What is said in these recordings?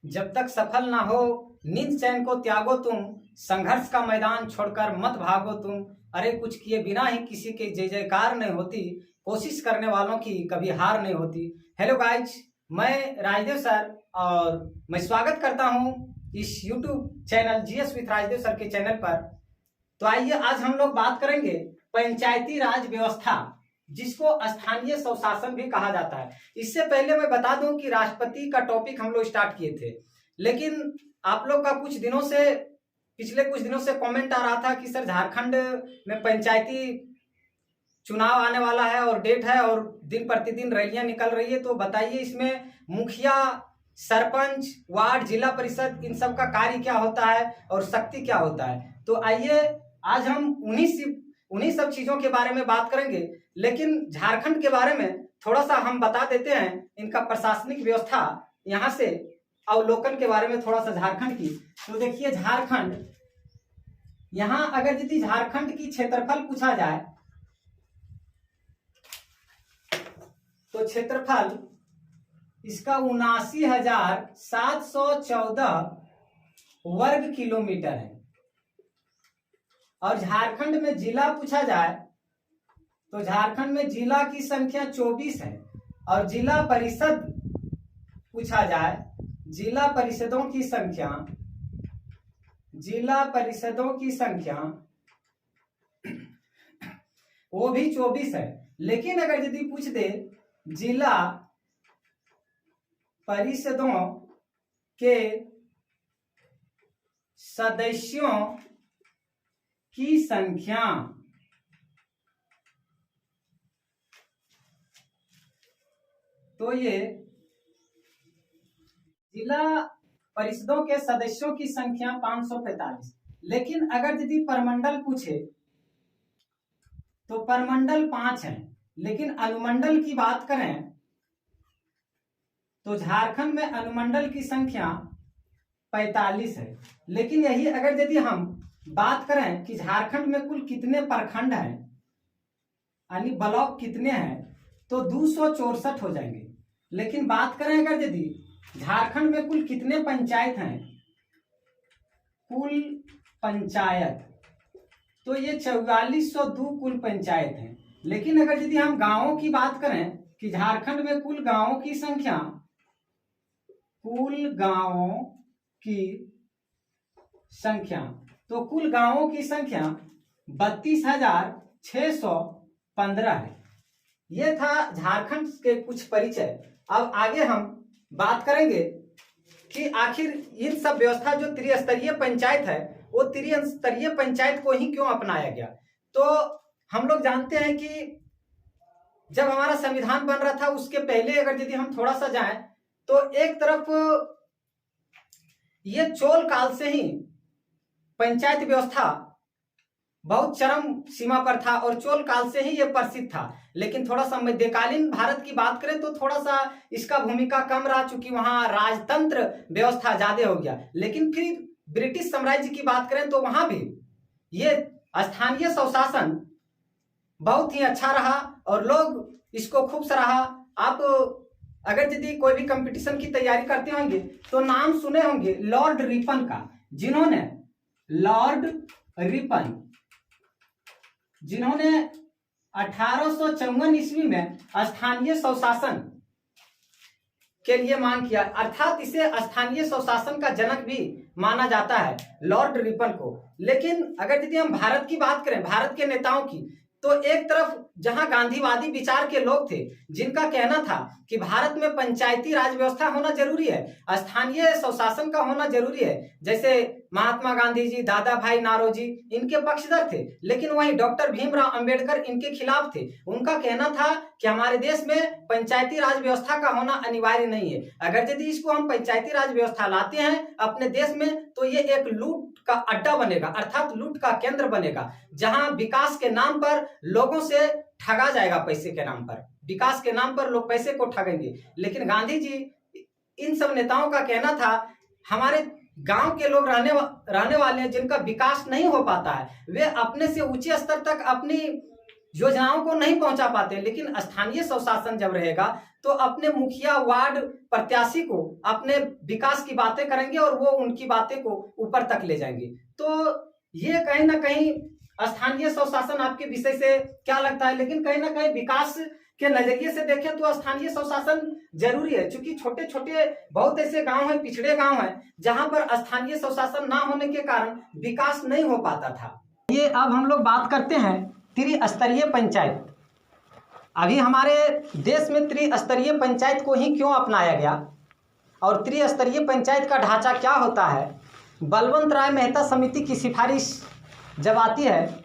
जब तक सफल ना हो नींद चैन को त्यागो तुम, संघर्ष का मैदान छोड़कर मत भागो तुम। अरे कुछ किए बिना ही किसी के जय जयकार नहीं होती, कोशिश करने वालों की कभी हार नहीं होती। हेलो गाइज, मैं राजदेव सर और मैं स्वागत करता हूं इस YouTube channel GS with Rajdev sir के चैनल पर। तो आइए आज हम लोग बात करेंगे पंचायती राज व्यवस्था, जिसको स्थानीय स्वशासन भी कहा जाता है। इससे पहले मैं बता दूं कि राष्ट्रपति का टॉपिक हम लोग स्टार्ट किए थे, लेकिन आप लोग का पिछले कुछ दिनों से कमेंट आ रहा था कि सर झारखंड में पंचायती चुनाव आने वाला है और डेट है और दिन प्रतिदिन रैलियां निकल रही है, तो बताइए इसमें मुखिया, सरपंच, वार्ड, जिला परिषद, इन सब का कार्य क्या होता है और शक्ति क्या होता है। तो आइए आज हम उन्हीं सब चीजों के बारे में बात करेंगे। लेकिन झारखंड के बारे में थोड़ा सा हम बता देते हैं, इनका प्रशासनिक व्यवस्था, यहाँ से अवलोकन के बारे में थोड़ा सा झारखंड की। तो देखिए झारखंड, यहाँ अगर यदि झारखंड की क्षेत्रफल पूछा जाए तो क्षेत्रफल इसका 79,714 वर्ग किलोमीटर है। और झारखंड में जिला पूछा जाए तो झारखंड में जिला की संख्या 24 है। और जिला परिषद पूछा जाए, जिला परिषदों की संख्या वो भी 24 है। लेकिन अगर यदि पूछ दे जिला परिषदों के सदस्यों की संख्या, तो ये जिला परिषदों के सदस्यों की संख्या 545। लेकिन अगर यदि परमंडल पूछे तो परमंडल 5 है। लेकिन अनुमंडल की बात करें तो झारखंड में अनुमंडल की संख्या 45 है। लेकिन यही अगर यदि हम बात करें कि झारखंड में कुल कितने प्रखंड हैं, यानी ब्लॉक कितने हैं, तो 264 हो जाएंगे। लेकिन बात करें अगर यदि झारखंड में कुल कितने पंचायत हैं, कुल पंचायत, तो ये 4402 कुल पंचायत हैं। लेकिन अगर यदि हम गांवों की बात करें कि झारखंड में कुल गांवों की संख्या, तो कुल गांवों की संख्या 32,615 है। ये था झारखंड के कुछ परिचय। अब आगे हम बात करेंगे कि आखिर इन सब व्यवस्था जो त्रिस्तरीय पंचायत है, वो त्रिस्तरीय पंचायत को ही क्यों अपनाया गया। तो हम लोग जानते हैं कि जब हमारा संविधान बन रहा था उसके पहले अगर यदि हम थोड़ा सा जाएं तो एक तरफ ये चोल काल से ही पंचायत व्यवस्था बहुत चरम सीमा पर था और चोल काल से ही ये प्रसिद्ध था। लेकिन थोड़ा सा मध्यकालीन भारत की बात करें तो थोड़ा सा इसका भूमिका कम रहा, चूंकि वहां राजतंत्र व्यवस्था ज्यादा हो गया। लेकिन फिर ब्रिटिश साम्राज्य की बात करें तो वहां भी ये स्थानीय स्वशासन बहुत ही अच्छा रहा और लोग इसको खूब सराहा। आप अगर यदि कोई भी कंपटीशन की तैयारी करते होंगे तो नाम सुने होंगे लॉर्ड रिपन का, जिन्होंने 1854 ईस्वी में स्थानीय स्वशासन के लिए मांग किया। अर्थात इसे स्थानीय स्वशासन का जनक भी माना जाता है, लॉर्ड रिपन को। लेकिन अगर यदि हम भारत की बात करें, भारत के नेताओं की, तो एक तरफ जहां गांधीवादी विचार के लोग थे जिनका कहना था कि भारत में पंचायती राज व्यवस्था होना जरूरी है, स्थानीय स्वशासन का होना जरूरी है, जैसे महात्मा गांधी जी, दादा भाई नारोजी इनके पक्षधर थे। लेकिन वहीं डॉक्टर भीमराव अंबेडकर इनके खिलाफ थे। उनका कहना था कि हमारे देश में पंचायती राज व्यवस्था का होना अनिवार्य नहीं है। अगर यदि इसको हम पंचायती राज व्यवस्था लाते हैं अपने देश में तो ये एक लूट का अड्डा बनेगा, अर्थात लूट का केंद्र बनेगा, जहां विकास के नाम पर लोगों से ठगा जाएगा। पैसे के नाम पर, विकास के नाम पर लोग पैसे को ठगेंगे। लेकिन गांधी जी, इन सब नेताओं का कहना था हमारे गांव के लोग रहने वाले हैं जिनका विकास नहीं हो पाता है, वे अपने से ऊंचे स्तर तक अपनी योजनाओं को नहीं पहुंचा पाते, लेकिन स्थानीय स्वशासन जब रहेगा तो अपने मुखिया वार्ड प्रत्याशी को अपने विकास की बातें करेंगे और वो उनकी बातें को ऊपर तक ले जाएंगे। तो ये कहीं ना कहीं स्थानीय स्वशासन आपके विषय से क्या लगता है, लेकिन कहीं ना कहीं विकास के नजरिए से देखें तो स्थानीय स्वशासन जरूरी है, क्योंकि छोटे छोटे बहुत ऐसे गांव हैं, पिछड़े गांव हैं, जहां पर स्थानीय स्वशासन ना होने के कारण विकास नहीं हो पाता था। ये अब हम लोग बात करते हैं त्रिस्तरीय पंचायत। अभी हमारे देश में त्रिस्तरीय पंचायत को ही क्यों अपनाया गया और त्रिस्तरीय पंचायत का ढांचा क्या होता है, बलवंत राय मेहता समिति की सिफारिश जब आती है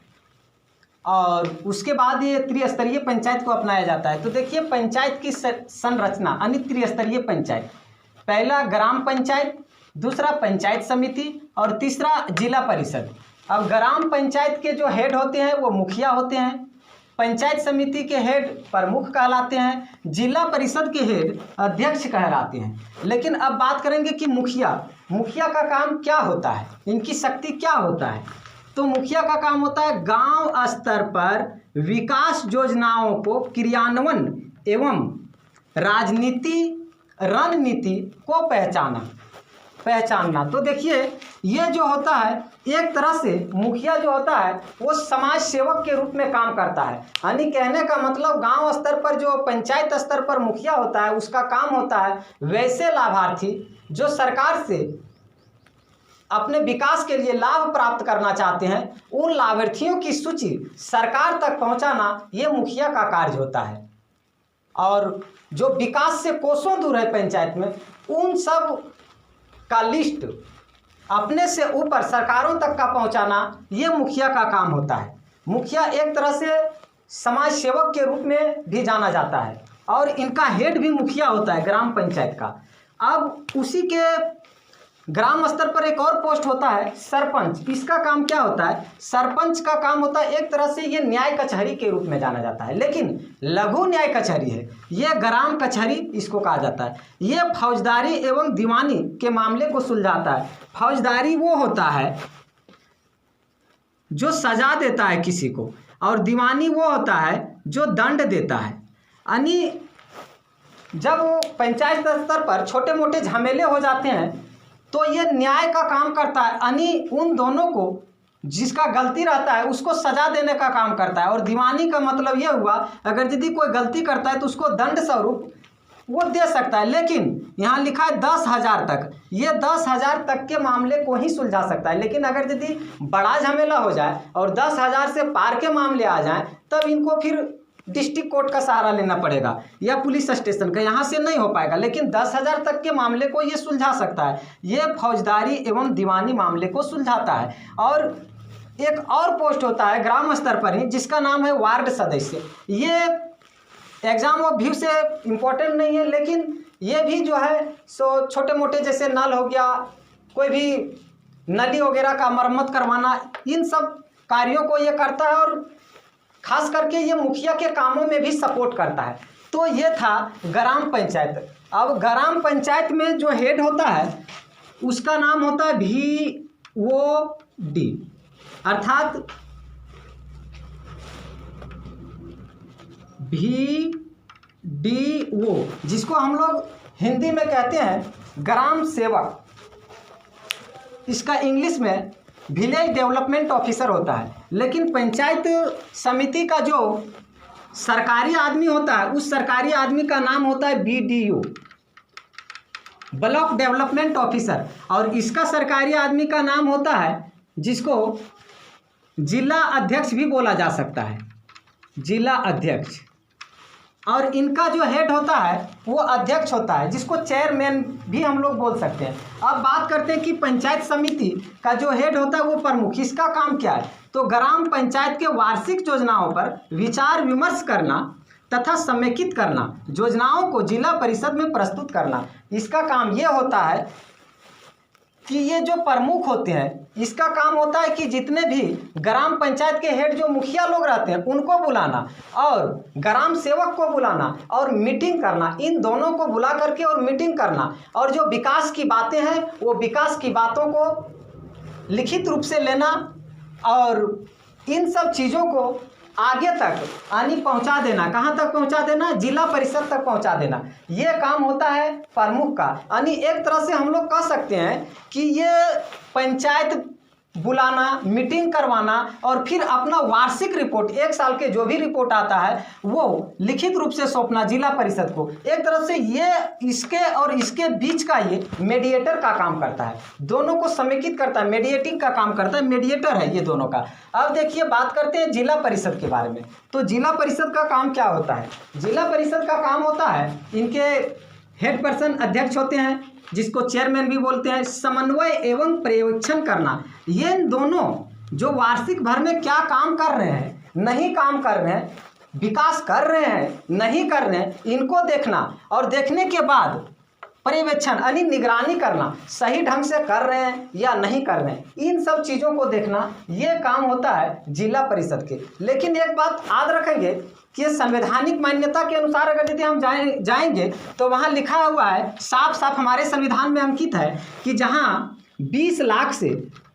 और उसके बाद ये त्रिस्तरीय पंचायत को अपनाया जाता है। तो देखिए पंचायत की संरचना यानी त्रिस्तरीय पंचायत, पहला ग्राम पंचायत, दूसरा पंचायत समिति और तीसरा जिला परिषद। अब ग्राम पंचायत के जो हेड होते हैं वो मुखिया होते हैं, पंचायत समिति के हेड प्रमुख कहलाते हैं, जिला परिषद के हेड अध्यक्ष कहलाते हैं। लेकिन अब बात करेंगे कि मुखिया का काम क्या होता है, इनकी शक्ति क्या होता है। तो मुखिया का काम होता है गांव स्तर पर विकास योजनाओं को क्रियान्वयन एवं रणनीति को पहचानना। तो देखिए ये जो होता है एक तरह से मुखिया जो होता है वो समाज सेवक के रूप में काम करता है। यानी कहने का मतलब गांव स्तर पर जो पंचायत स्तर पर मुखिया होता है उसका काम होता है वैसे लाभार्थी जो सरकार से अपने विकास के लिए लाभ प्राप्त करना चाहते हैं, उन लाभार्थियों की सूची सरकार तक पहुंचाना ये मुखिया का कार्य होता है। और जो विकास से कोसों दूर है पंचायत में, उन सब का लिस्ट अपने से ऊपर सरकारों तक का पहुंचाना ये मुखिया का काम होता है। मुखिया एक तरह से समाज सेवक के रूप में भी जाना जाता है और इनका हेड भी मुखिया होता है ग्राम पंचायत का। अब उसी के ग्राम स्तर पर एक और पोस्ट होता है सरपंच। इसका काम क्या होता है, सरपंच का काम होता है एक तरह से ये न्याय कचहरी के रूप में जाना जाता है, लेकिन लघु न्याय कचहरी है, ये ग्राम कचहरी इसको कहा जाता है। ये फौजदारी एवं दीवानी के मामले को सुलझाता है। फौजदारी वो होता है जो सजा देता है किसी को और दीवानी वो होता है जो दंड देता है। यानी जब पंचायत स्तर पर छोटे मोटे झमेले हो जाते हैं तो ये न्याय का काम करता है, यानी उन दोनों को जिसका गलती रहता है उसको सजा देने का काम करता है। और दीवानी का मतलब ये हुआ अगर यदि कोई गलती करता है तो उसको दंड स्वरूप वो दे सकता है। लेकिन यहाँ लिखा है 10,000 तक, ये 10,000 तक के मामले को ही सुलझा सकता है। लेकिन अगर यदि बड़ा झमेला हो जाए और 10,000 से पार के मामले आ जाएं तब इनको फिर डिस्ट्रिक्ट कोर्ट का सहारा लेना पड़ेगा या पुलिस स्टेशन का, यहाँ से नहीं हो पाएगा। लेकिन 10,000 तक के मामले को ये सुलझा सकता है, ये फौजदारी एवं दीवानी मामले को सुलझाता है। और एक और पोस्ट होता है ग्राम स्तर पर ही जिसका नाम है वार्ड सदस्य। ये एग्जाम ऑफ व्यू से इम्पोर्टेंट नहीं है, लेकिन ये भी जो है सो छोटे मोटे जैसे नल हो गया, कोई भी नली वगैरह का मरम्मत करवाना, इन सब कार्यों को ये करता है और खास करके ये मुखिया के कामों में भी सपोर्ट करता है। तो ये था ग्राम पंचायत। अब ग्राम पंचायत में जो हेड होता है उसका नाम होता है VOD, अर्थात VDO, जिसको हम लोग हिंदी में कहते हैं ग्राम सेवक। इसका इंग्लिश में विलेज डेवलपमेंट ऑफिसर होता है। लेकिन पंचायत समिति का जो सरकारी आदमी होता है उस सरकारी आदमी का नाम होता है BDO, ब्लॉक डेवलपमेंट ऑफिसर। और इसका सरकारी आदमी का नाम होता है जिसको जिला अध्यक्ष भी बोला जा सकता है, जिला अध्यक्ष। और इनका जो हेड होता है वो अध्यक्ष होता है जिसको चेयरमैन भी हम लोग बोल सकते हैं। अब बात करते हैं कि पंचायत समिति का जो हेड होता है वो प्रमुख। इसका काम क्या है, तो ग्राम पंचायत के वार्षिक योजनाओं पर विचार विमर्श करना तथा समेकित करना, योजनाओं को जिला परिषद में प्रस्तुत करना। इसका काम ये होता है कि ये जो प्रमुख होते हैं इसका काम होता है कि जितने भी ग्राम पंचायत के हेड जो मुखिया लोग रहते हैं उनको बुलाना और ग्राम सेवक को बुलाना और मीटिंग करना, इन दोनों को बुला करके और मीटिंग करना। और जो विकास की बातें हैं वो विकास की बातों को लिखित रूप से लेना और इन सब चीज़ों को आगे तक यानी पहुंचा देना। कहां तक पहुंचा देना? जिला परिषद तक पहुंचा देना। ये काम होता है प्रमुख का। यानी एक तरह से हम लोग कह सकते हैं कि ये पंचायत बुलाना, मीटिंग करवाना और फिर अपना वार्षिक रिपोर्ट, एक साल के जो भी रिपोर्ट आता है वो लिखित रूप से सौंपना जिला परिषद को। एक तरह से ये इसके और इसके बीच का ये मीडिएटर का काम करता है, दोनों को समेकित करता है, मीडिएटिंग का काम करता है, मीडिएटर है ये दोनों का। अब देखिए बात करते हैं जिला परिषद के बारे में। तो जिला परिषद का काम क्या होता है? जिला परिषद का काम होता है, इनके हेड पर्सन अध्यक्ष होते हैं जिसको चेयरमैन भी बोलते हैं, समन्वय एवं पर्यवेक्षण करना। ये दोनों जो वार्षिक भर में क्या काम कर रहे हैं, नहीं काम कर रहे हैं, विकास कर रहे हैं, नहीं कर रहे हैं, इनको देखना और देखने के बाद पर्यवेक्षण यानी निगरानी करना, सही ढंग से कर रहे हैं या नहीं कर रहे हैं, इन सब चीज़ों को देखना, ये काम होता है जिला परिषद के। लेकिन एक बात याद रखेंगे कि संवैधानिक मान्यता के अनुसार अगर यदि हम जाएंगे तो वहाँ लिखा हुआ है, साफ साफ हमारे संविधान में अंकित है कि जहाँ 20 लाख से,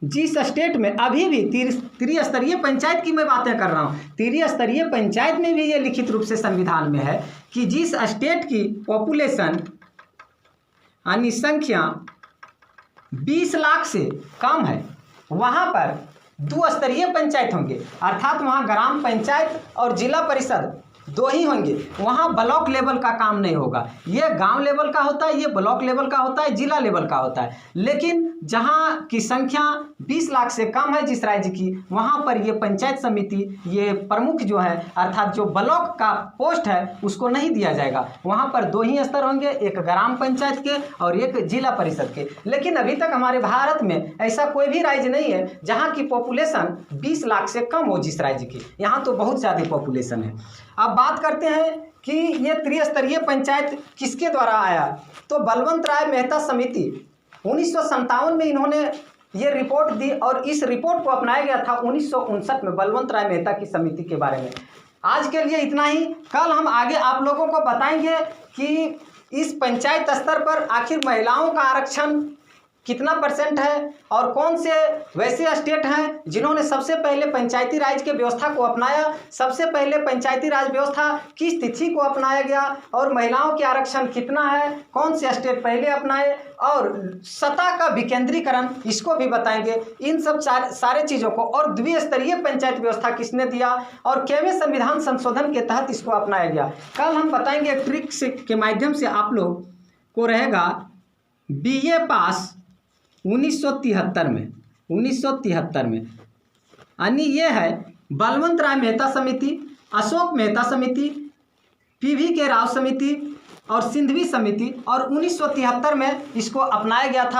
जिस स्टेट में अभी भी त्रिस्तरीय पंचायत की मैं बातें कर रहा हूँ, त्रिस्तरीय पंचायत में भी ये लिखित रूप से संविधान में है कि जिस स्टेट की पॉपुलेशन यानी संख्या 20 लाख से कम है वहाँ पर 2 स्तरीय पंचायत होंगे, अर्थात वहाँ ग्राम पंचायत और जिला परिषद 2 ही होंगे। वहाँ ब्लॉक लेवल का काम नहीं होगा। ये गांव लेवल का होता है, ये ब्लॉक लेवल का होता है, जिला लेवल का होता है। लेकिन जहाँ की संख्या 20 लाख से कम है जिस राज्य की, वहाँ पर ये पंचायत समिति, ये प्रमुख जो है अर्थात जो ब्लॉक का पोस्ट है उसको नहीं दिया जाएगा। वहाँ पर 2 ही स्तर होंगे, एक ग्राम पंचायत के और एक जिला परिषद के। लेकिन अभी तक हमारे भारत में ऐसा कोई भी राज्य नहीं है जहाँ की पॉपुलेशन 20 लाख से कम हो जिस राज्य की। यहाँ तो बहुत ज़्यादा पॉपुलेशन है। अब बात करते हैं कि ये त्रिस्तरीय पंचायत किसके द्वारा आया। तो बलवंत राय मेहता समिति 1957 में इन्होंने ये रिपोर्ट दी और इस रिपोर्ट को अपनाया गया था 1959 में बलवंत राय मेहता की समिति के बारे में। आज के लिए इतना ही। कल हम आगे आप लोगों को बताएंगे कि इस पंचायत स्तर पर आखिर महिलाओं का आरक्षण कितना % है और कौन से वैसे स्टेट हैं जिन्होंने सबसे पहले पंचायती राज के व्यवस्था को अपनाया, सबसे पहले पंचायती राज व्यवस्था किस तिथि को अपनाया गया और महिलाओं के आरक्षण कितना है, कौन से स्टेट पहले अपनाए और सत्ता का विकेंद्रीकरण इसको भी बताएंगे। इन सब सारे चीज़ों को और द्विस्तरीय पंचायत व्यवस्था किसने दिया और केवें संविधान संशोधन के तहत इसको अपनाया गया। कल हम बताएंगे ट्रिक्स के माध्यम से आप लोग को रहेगा BA पास 1973 में यानी ये है बलवंत राय मेहता समिति, अशोक मेहता समिति, PV के राव समिति और सिंधवी समिति और 1973 में इसको अपनाया गया था।